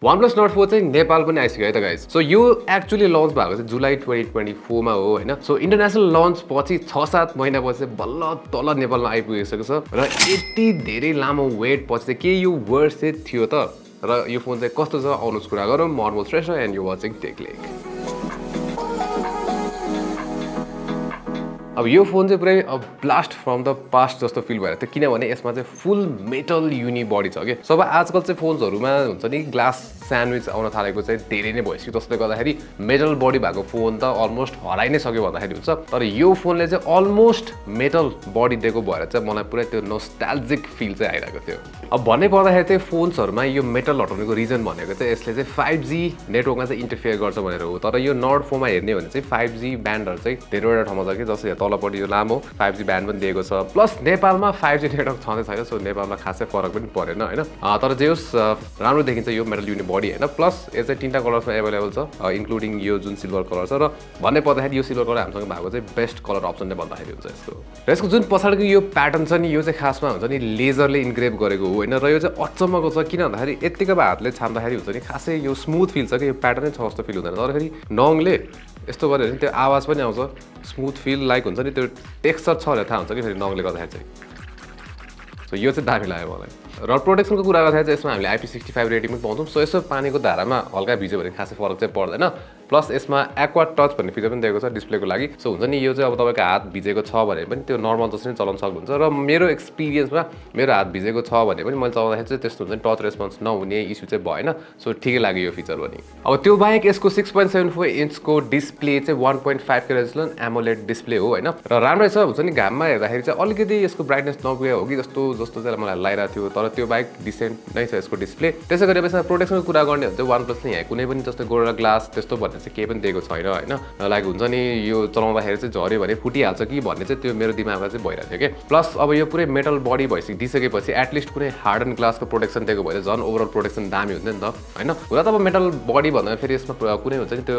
OnePlus Nord 4 चाहिँ नेपाल पनि आइसक्यो है त गाइस। सो यो एक्चुअली लन्च भएको चाहिँ जुलाई 2024 मा हो हैन। सो इन्टरनेशनल लन्च पछि 6-7 महिनापछि बल्ल तल नेपालमा आइपुगेको छ र यति धेरै लामो वेट पछि चाहिँ के यो वर्थ इट थियो त र यो फोन चाहिँ कस्तो छ आउनुस् कुरा गरौँ। म अनमोल श्रेष्ठ एन्ड यु वाचिङ टेकलेक। अब यो फोन चाहिँ पुरै ब्लास्ट फ्रम द पास्ट जस्तो फिल भइरहेको थियो किनभने यसमा चाहिँ फुल मेटल युनि बडी छ के। सब आजकल चाहिँ फोन्सहरुमा हुन्छ नि ग्लास स्यान्डविच आउन थालेको चाहिँ धेरै नै भइसक्यो जसले गर्दाखेरि मेटल बडी भएको फोन त अलमोस्ट हराइ नै सक्यो भन्दाखेरि हुन्छ। तर यो फोनले चाहिँ अलमोस्ट मेटल बडी दिएको भएर चाहिँ मलाई पुरै त्यो नोस्टाल्जिक फिल चाहिँ आइरहेको थियो। अब भन्नै पर्दाखेरि चाहिँ फोन्सहरुमा यो मेटल हटाउनेको रिजन भनेको चाहिँ यसले चाहिँ 5G नेटवर्कमा चाहिँ इन्टरफियर गर्छ भनेर हो। तर यो नर्ड 4 मा हेर्ने भने चाहिँ 5G ब्यान्डहरु चाहिँ धेरैवटा ठाउँमा छ के जस्तै तलपट्टि यो लामो 5G ब्यान्ड पनि दिएको छ। प्लस नेपालमा 5G नेटवर्क छँदै छैन सो नेपालमा खासै फरक पनि परेन हैन। तर जे होस् राम्रो देखिन्छ यो मेटल युनि बडी हैन। प्लस यो चाहिँ तीनटा कलर्समा अवेलेबल छ इन्क्लुडिङ यो जुन सिल्भर कलर छ र भन्नै पर्दाखेरि यो सिल्भर कलर हामीसँग भएको चाहिँ बेस्ट कलर अप्सन नै भन्दाखेरि हुन्छ यसको। र यसको जुन पछाडिको यो प्याटर्न छ नि यो चाहिँ खासमा हुन्छ नि लेजरले इन्ग्रेभ गरेको हो हैन। र यो चाहिँ अचम्मको छ किन भन्दाखेरि यतिकै हातले छाम्दाखेरि हुन्छ नि खासै यो स्मुथ फिल छ कि यो प्याटर्नै छ जस्तो फिल हुँदैन। तर फेरि नङले यस्तो गऱ्यो भने त्यो आवाज पनि आउँछ स्मुथ फिल लाइक हुन्छ नि त्यो टेक्सचर छ भनेर थाहा हुन्छ कि फेरि नङले गर्दाखेरि चाहिँ। सो यो चाहिँ दामी लाग्यो मलाई। र प्रोटेक्सनको कुरा गर्दाखेरि चाहिँ यसमा हामीले IP65 रेटिङ पनि पाउँछौँ। सो यसो पानीको धारामा हल्का भिज्यो भने खासै फरक चाहिँ पर्दैन। प्लस यसमा एक्वा टच भन्ने फिचर पनि दिएको छ डिस्प्लेको लागि। सो हुन्छ नि यो चाहिँ अब तपाईँको हात भिजेको छ भने पनि त्यो नर्मल जसरी चलाउन सक्नुहुन्छ। र मेरो एक्सपिरियन्समा मेरो हात भिजेको छ भने पनि मैले चलाउँदाखेरि चाहिँ त्यस्तो हुन्छ नि टच रेस्पोन्स नहुने इस्यु चाहिँ भएन। सो ठिकै लाग्यो यो फिचर पनि। अब त्यो बाहेक यसको 6.74 इन्चको डिस्प्ले चाहिँ 1.5 के रेजोल्युसन एमोलेड डिस्प्ले हो हैन। र राम्रै छ हुन्छ नि घाममा हेर्दाखेरि चाहिँ अलिकति यसको ब्राइटनेस नपुगे हो कि जस्तो चाहिँ मलाई लागिरहेको थियो। तर त्यो बाहेक डिसेन्ट नै छ यसको डिस्प्ले। त्यसै गरी यसमा प्रोटेक्सनको कुरा गर्ने हो भने चाहिँ OnePlusले यहाँ कुनै पनि जस्तो गोरिल्ला ग्लास त्यस्तो भन्ने चाहिँ केही पनि दिएको छैन हैन। लाइक हुन्छ नि यो चलाउँदाखेरि चाहिँ झर्यो भने फुटिहाल्छ कि भन्ने चाहिँ त्यो मेरो दिमागमा चाहिँ भइरहेको थियो के। प्लस अब यो पुरै मेटल बडी दिइसकेपछि एटलिस्ट कुनै हार्डन ग्लासको प्रोटेक्सन दिएको भए झन् ओभरअल प्रोटेक्सन दामी हुन्थ्यो नि त हैन। हुन त अब मेटल बडी भन्दा फेरि यसमा कुनै हुन्छ नि त्यो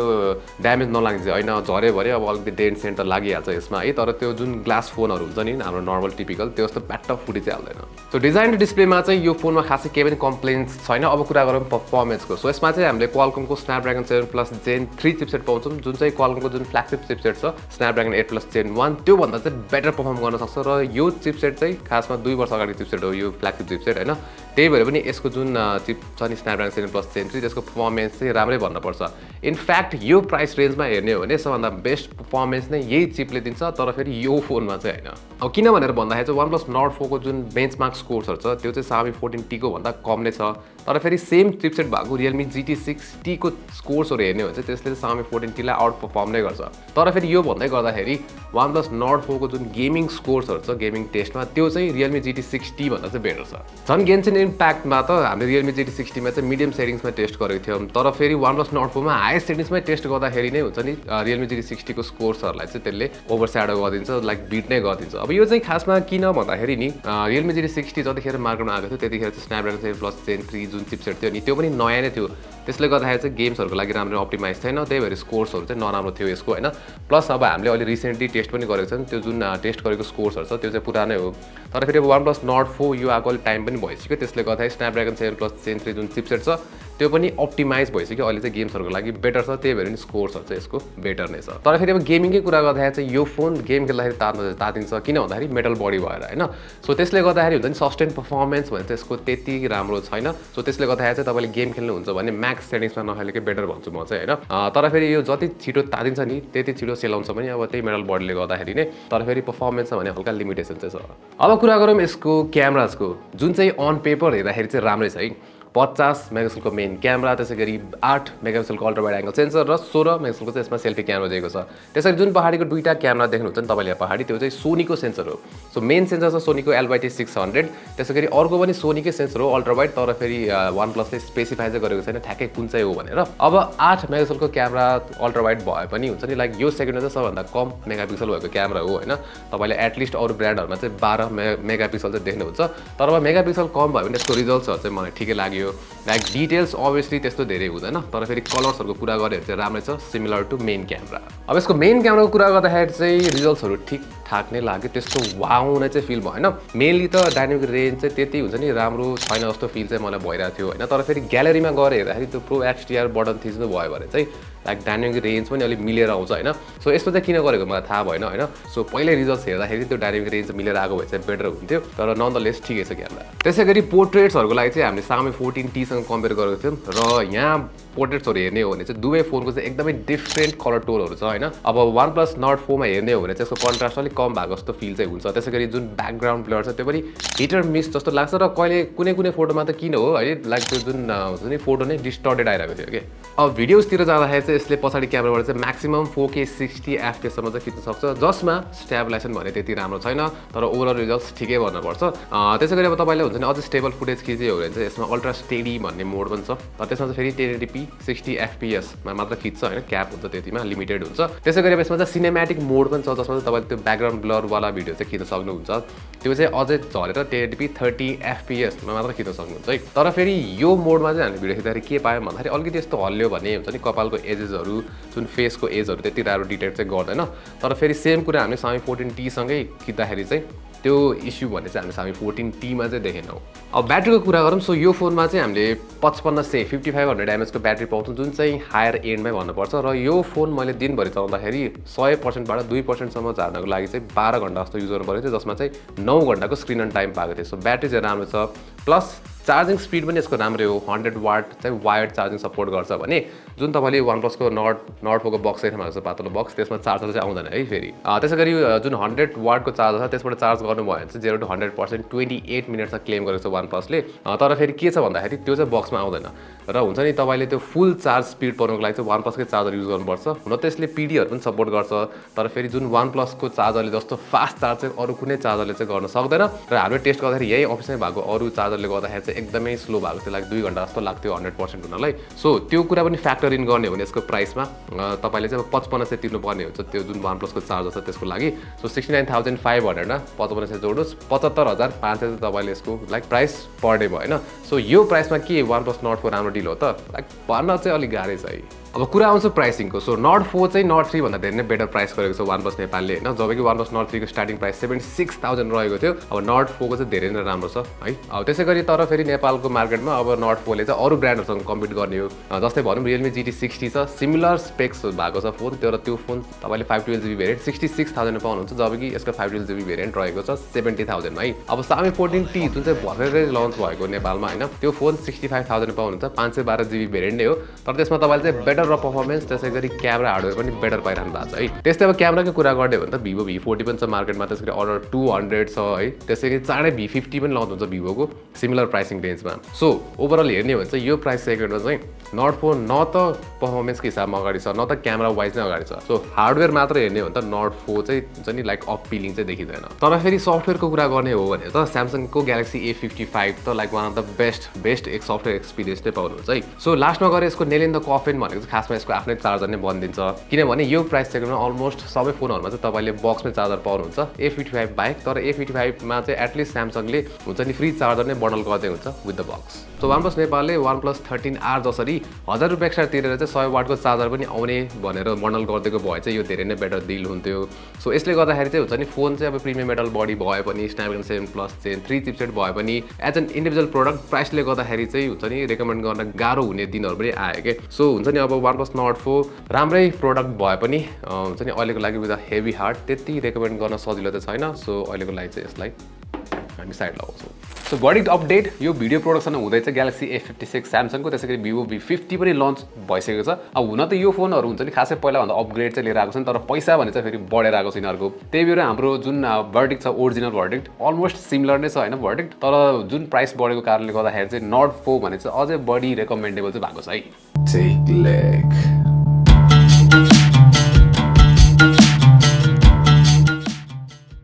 ड्यामेज नलाग्ने चाहिँ हैन झर्यो भने अब अलिकति डेन्ट सेन्ट त लागिहाल्छ यसमा है। तर त्यो जुन ग्लास फोनहरु हुन्छ नि हाम्रो नर्मल टिपिकल त्यो जस्तो प्याट्ट फुटी चाहिँ हाल्दैन। सो डिजाइन डिस्प्लेमा चाहिँ यो फोनमा खासै केही पनि कम्प्लेन्ट्स छैन। अब कुरा गरौँ पर्फर्मेन्सको। सो यसमा चाहिँ हामीले क्वालकमको स्न्यापड्रागन 7+ जेन 3 चिपसेट पाउँछौँ जुन चाहिँ क्वालकमको जुन फ्ल्यागशिप चिपसेट छ स्न्यापड्रागन 8+ जेन 1 त्यो भन्दा चाहिँ बेटर परफर्म गर्न सक्छ। र यो चिपसेट चाहिँ खासमा 2 वर्ष अगाडि चिपसेट हो यो फ्ल्यागशिप चिपसेट हैन। त्यही भएर पनि यसको जुन चिप छ नि स्न्यापड्रागन 7+ जेन 3 त्यसको पर्फर्मेन्स चाहिँ राम्रै भन्नुपर्छ। इनफ्याक्ट यो प्राइस रेन्जमा हेर्ने हो भने सबभन्दा बेस्ट पर्फर्मेन्स नै यही चिपले दिन्छ। तर फेरि यो फोनमा चाहिँ हैन। अब किन भनेर भन्दाखेरि चाहिँ OnePlus Nord 4 को जुन बेन्चमार्क स्कोर्सहरु छ त्यो चाहिँ Xiaomi 14T को भन्दा कम नै छ। तर फेरि सेम चिपसेट भएको Realme GT6T को स्कोर्सहरु हेर्ने हो भने चाहिँ त्यसले Xiaomi 14T लाई आउट परफर्म नै गर्छ। तर फेरि यो भन्दै गर्दाखेरि OnePlus Nord 4 को जुन गेमिङ स्कोर्सहरु छ गेमिङ टेस्टमा त्यो चाहिँ Realme GT6T भन्दा चाहिँ बेटर छ। झन् गेन्सिन इम्प्याक्टमा त हामीले Realme GT6T मा चाहिँ मिडियम सेटिङ्समा टेस्ट गरेको थियौँ। तर फेरि OnePlus Nord 4 मा हाई सेटिङ्समै टेस्ट गर्दाखेरि नै हुन्छ नि Realme GT6T को स्कोर्सहरुलाई चाहिँ त्यसले ओभरस्याडो गरिदिन्छ लाइक बिट नै गरिदिन्छ। अब यो चाहिँ खासमा किन भन्दाखेरि नि Realme GT6T जतिखेर मार्केटमा आएको थियो त्यतिखेर चाहिँ स्न्यापड्रागन 7+ जेन 3 जुन चिपसेट थियो नि त्यो पनि नयाँ नै थियो। त्यसले गर्दाखेरि चाहिँ गेम्सहरुको लागि राम्रो अप्टिमाइज थिएन। त्यही भएर स्कोर्सहरु चाहिँ नराम्रो थियो यसको हैन। प्लस अब हामीले अहिले रिसेन्टली टेस्ट पनि गरेको छौँ त्यो जुन टेस्ट गरेको स्कोर्सहरु छ त्यो चाहिँ पुरानै हो। तर फेरि अब OnePlus Nord 4 यो आएको टाइम पनि भइसक्यो त्यसले गर्दाखेरि स्न्यापड्रागन 7+ जेन 3 जुन चिपसेट छ त्यो पनि अप्टिमाइज भइसक्यो अहिले चाहिँ गेम्सहरुको लागि बेटर छ। त्यही भएर नि स्कोर्सहरु चाहिँ यसको बेटर नै छ। तर फेरि अब गेमिङकै कुरा गर्दाखेरि चाहिँ यो फोन गेम खेल्दाखेरि तातिन्छ किन भन्दाखेरि मेटल बडी भएर हैन। सो त्यसले गर्दाखेरि हुन्छ नि सस्टेन परफर्मेन्स भने चाहिँ यसको त्यति राम्रो छैन। सो त्यसले गर्दाखेरि चाहिँ तपाईले गेम खेल्नुहुन्छ भने म्याक्स सेटिङ्समा नखेलेकै बेटर भन्छु म चाहिँ हैन। तर फेरि यो जति छिटो तातिन्छ नि त्यति छिटो सेलाउँछ पनि अब त्यही मेटल बडीले गर्दाखेरि नै। तर फेरि परफर्मेन्समा भने हल्का लिमिटेसन चाहिँ छ। अब कुरा गरौँ यसको क्यामेराजको जुन चाहिँ अन पेपर हेर्दाखेरि चाहिँ राम्रै छ है। 50 मेगापिक्सलको मेन क्यामेरा त्यसै गरी 8 मेगापिक्सलको अल्ट्रा वाइड एंगल सेन्सर र 16 मेगापिक्सलको चाहिँ यसमा सेल्फी क्यामेरा दिएको छ। त्यसरी जुन पहाडीको दुईटा क्यामेरा देख्नुहुन्छ नि तपाईले यहाँ पहाडी त्यो चाहिँ सोनीको सेन्सर हो। सो मेन सेन्सर छ सोनीको LYT600 त्यसै गरी अर्को पनि सोनीकै सेन्सर हो अल्ट्रा वाइड। तर फेरि OnePlusले स्पेसिफाई चाहिँ गरेको छैन ठ्याक्कै कुन चाहिँ हो भनेर। अब 8 मेगापिक्सलको क्यामेरा अल्ट्रा वाइड भए पनि हुन्छ नि लाइक यो सेकेन्डमा चाहिँ सबभन्दा कम मेगापिक्सल भएको क्यामेरा हो हैन। तपाईले एटलिस्ट अरु ब्रान्डहरुमा चाहिँ 12 मेगापिक्सल चाहिँ देख्नुहुन्छ। तर अब मेगापिक्सल कम भयो भने यसको रिजल्ट्सहरु चाहिँ मलाई ठिकै लाग्यो। लाइक डिटेल्स अभियसली त्यस्तो धेरै हुँदैन। तर फेरि कलर्सहरुको कुरा गरे भने चाहिँ राम्रै छ सिमिलर टु मेन क्यामेरा। अब यसको मेन क्यामेराको कुरा गर्दाखेरि चाहिँ रिजल्ट्सहरु ठीक ठाक्ने लाग्यो त्यस्तो वाउ नै चाहिँ फिल भएन मेनली त डाइनामिक रेन्ज चाहिँ त्यति हुन्छ नि राम्रो छैन जस्तो फिल चाहिँ मलाई भइरहेको थियो होइन तर फेरि ग्यालेरीमा गएर हेर्दाखेरि त्यो प्रो एक्सटिआर बटन थिच्नु भयो भने चाहिँ लाइक डाइनामिक रेन्ज पनि अलिक मिलेर आउँछ होइन सो यस्तो चाहिँ किन गरेको मलाई थाहा भएन होइन सो पहिल्यै रिजल्ट्स हेर्दाखेरि त्यो डाइनामिक रेन्ज मिलेर आएको भए चाहिँ बेटर हुन्थ्यो तर नन्दलेस ठिकै छ क्यामेरा त्यसै गरी पोर्ट्रेट्सहरूको लागि चाहिँ हामीले सामी 14T सँग कम्पेयर गरेको थियौँ र यहाँ पोर्ट्रेट्सहरू हेर्ने हो भने चाहिँ दुवै फोनको चाहिँ एकदमै डिफ्रेन्ट कलर टोनहरू छ होइन अब OnePlus Nord 4 मा हेर्ने हो भने चाहिँ यसको कन्ट्रास्ट अलिक कम भएको जस्तो फिल चाहिँ हुन्छ त्यसै गरी जुन ब्याकग्राउन्ड ब्लर छ त्यो पनि हिट र मिस जस्तो लाग्छ र कहिले कुनै कुनै फोटोमा त किन हो है लाइक त्यो जुन हुन्छ नि फोटो नै डिस्टर्टेड आइरहेको थियो कि अब भिडियोजतिर जाँदाखेरि चाहिँ यसले पछाडि क्यामेराबाट चाहिँ म्याक्सिमम 4K 60 FPS सम्म चाहिँ खिच्न सक्छ जसमा स्टेबलाइजेसन भने त्यति राम्रो छैन तर ओभरअल रिजल्ट्स ठिकै भन्नुपर्छ त्यसै गरी अब तपाईँले हुन्छ नि अझै स्टेबल फुटेज खिच्यो भने चाहिँ यसमा अल्ट्रा स्टेडी भन्ने मोड पनि छ तर त्यसमा चाहिँ फेरि 1080p 60 FPS मा मात्र खिच्छ होइन क्याप हुन्छ त्यतिमा लिमिटेड हुन्छ त्यसै गरी यसमा चाहिँ सिनेम्याटिक मोड पनि छ जसमा चाहिँ तपाईँले त्यो ब्याकग्राउन्ड ब्लरवाला भिडियो चाहिँ खिच्न सक्नुहुन्छ त्यो चाहिँ अझै झरेर 1080p 30 FPS मा मात्र खिच्न सक्नुहुन्छ है तर फेरि यो मोडमा चाहिँ हामीले भिडियो खिच्दाखेरि के पायौँ भन्दाखेरि अलिकति यस्तो हल्लियो भने हुन्छ नि कपालको एजेसहरू जुन फेसको एजहरू त्यति राम्रो डिटेक्ट चाहिँ गर्दैन तर फेरि सेम कुरा हामीले सामी 14T सँगै खिच्दाखेरि चाहिँ त्यो इस्यु भन्ने चाहिँ हामीले सामी 14T मा चाहिँ देखेनौँ अब ब्याट्रीको कुरा गरौँ सो यो फोनमा चाहिँ हामीले 5500 mAh को ब्याट्री पाउँछौँ जुन चाहिँ हायर एन्डमै भन्नुपर्छ र यो फोन मैले दिनभरि चलाउँदाखेरि 100% बाट 2% सम्म झार्नको लागि चाहिँ 12 घण्टा जस्तो युज गर्नु परेको थियो जसमा चाहिँ 9 घण्टाको स्क्रिन अन टाइम पाएको थियो सो ब्याट्री चाहिँ राम्रो छ प्लस चार्जिङ स्पिड पनि यसको राम्रै हो 100 वाट चाहिँ वायर्ड चार्जिङ सपोर्ट गर्छ भने जुन तपाईँले OnePlus को Nord 4 को बक्स चाहिँ भएको छ पातलो बक्स त्यसमा चार्जर चाहिँ आउँदैन है फेरि त्यसै गरी जुन 100 वाटको चार्जर छ त्यसबाट चार्ज गर्नुभयो भने चाहिँ 0 to 100% 28 मिनटमा क्लेम गरेको छ OnePlusले तर फेरि के छ भन्दाखेरि त्यो चाहिँ बक्समा आउँदैन र हुन्छ नि तपाईँले त्यो फुल चार्ज स्पिड पाउनको लागि चाहिँ OnePlusकै चार्जर युज गर्नुपर्छ हुन त यसले पिडीहरू पनि सपोर्ट गर्छ तर फेरि जुन OnePlus को चार्जरले जस्तो फास्ट चार्ज चाहिँ अरू कुनै चार्जरले चाहिँ गर्न सक्दैन र हामीले टेस्ट गर्दाखेरि यही अफिसमै भएको अरू चार्जरले गर्दाखेरि चाहिँ एकदमै स्लो भएको थियो लाइक 2 घण्टा जस्तो लाग्थ्यो 100% हुनलाई सो त्यो कुरा पनि फ्याक्टर इन गर्ने हो भने यसको प्राइसमा तपाईँले चाहिँ 5500 तिर्नुपर्ने हुन्छ त्यो जुन OnePlus को चार्जर छ त्यसको लागि सो 69500 मा 5500 जोड्नुहोस् 75500 चाहिँ तपाईँले यसको लाइक प्राइस पर डे भयो होइन सो यो प्राइसमा के OnePlus Nord 4 राम्रो डिल हो त लाइक भन्न चाहिँ अलिक गाह्रै छ है अब कुरा आउँछ प्राइसिङको सो Nord 4 चाहिँ Nord 3 भन्दा धेरै नै बेटर प्राइस गरेको छ OnePlus नेपालले होइन जबकि OnePlus Nord 3 को स्टार्टिङ प्राइस 76000 रहेको थियो अब Nord 4 को चाहिँ धेरै नै राम्रो छ है अब त्यसै गरी तर फेरि नेपालको मार्केटमा अब Nord 4 ले चाहिँ अरू ब्रान्डहरुसँग कम्पिट गर्ने हो जस्तै भनौँ Realme GT60 छ सिमिलर स्पेक्स भएको छ फोन तर त्यो फोन तपाईले 512GB भेरिएन्ट 66000 मा पाउनुहुन्छ जबकि यसको 512GB भेरिएन्ट रहेको छ 70000 मा है अब Xiaomi 14T जुन चाहिँ भर्खरै लन्च भएको नेपालमा हैन त्यो फोन 65000 मा पाउनुहुन्छ 512GB भेरिएन्ट नै हो तर त्यसमा तपाईले चाहिँ बेटर र परफर्मेन्स त्यसै गरी क्यामेरा हार्डवेयर पनि बेटर पाइरहनु भएको छ है त्यस्तै अब क्यामेराको कुरा गर्ने हो भने त Vivo V40 पनि छ मार्केटमा त्यसैगरी अर्डर 200 छ है त्यसैगरी चाँडै V50 पनि लन्च हुन्छ Vivo को सिमिलर प्राइसिङ रेन्जमा सो ओभरअल हेर्ने हो भने चाहिँ यो प्राइस सेगमेन्टमा चाहिँ Nord 4 न त परफर्मेन्सको हिसाबमा अगाडि छ न त क्यामेरा वाइज नै अगाडि छ सो हार्डवेयर मात्र हेर्ने हो भने त Nord 4 चाहिँ हुन्छ नि लाइक अपिलिङ चाहिँ देखिँदैन तर फेरि सफ्टवेयरको कुरा गर्ने हो भने त Samsung को Galaxy A55 त like one of the best एक सफ्टवेयर एक्सपिरियन्स नै पाउनुहुन्छ है सो लास्टमा गएर यसको नेल इन द कफिन भनेको चाहिँ खासमा यसको आफ्नै चार्जर नै बनिदिन्छ किनभने यो प्राइस सेगमेन्टमा अलमोस्ट सबै फोनहरुमा चाहिँ तपाईले बक्समै चार्जर पाउनुहुन्छ A55 बाहेक तर A55 मा चाहिँ एटलिस्ट Samsungले हुन्छ नि फ्री चार्जर नै बन्डल गर्दै हुन्छ with the box so OnePlus नेपालले OnePlus 13R जसरी 1000 रुपैयाँ एक्स्ट्रा तिरेर चाहिँ 100 वाटको चार्जर पनि आउने भनेर बन्डल गरिदिएको भए चाहिँ यो धेरै नै बेटर डिल हुन्थ्यो सो यसले गर्दाखेरि चाहिँ हुन्छ नि फोन चाहिँ अब प्रिमियम मेटल बडी भए पनि Snapdragon 7 Plus Gen 3 चिपसेट भए पनि एज एन इन्डिभिजुअल प्रोडक्ट प्राइसले गर्दाखेरि चाहिँ हुन्छ नि रेकमेन्ड गर्न गाह्रो हुने दिनहरु पनि आयो के सो हुन्छ नि अब OnePlus Nord 4 राम्रै प्रोडक्ट भए पनि हुन्छ नि अहिलेको लागि विथ अ हेभी हार्ट त्यति रेकमेन्ड गर्न सजिलो त छैन सो अहिलेको लागि चाहिँ यसलाई हामी साइड लगाउँछौँ सो बडी अपडेट यो भिडियो प्रोडक्सन हुँदैछ Galaxy A56 Samsung को त्यसैगरी Vivo V50 पनि लन्च भइसकेको छ अब हुन त यो फोनहरु हुन्छ नि खासै पहिला भन्दा अपग्रेड चाहिँ लिएर आएको छन् तर पैसा भने चाहिँ फेरि बढेर आएको छ यिनीहरुको त्यही भएर हाम्रो जुन भर्डिक्ट छ ओरिजिनल भर्डिक्ट अलमोस्ट सिमिलर नै छ हैन भर्डिक्ट तर जुन प्राइस बढेको कारणले गर्दाखेरि चाहिँ Nord 4 भने चाहिँ अझै बढी रेकमेन्डेबल चाहिँ भएको छ है TechLekh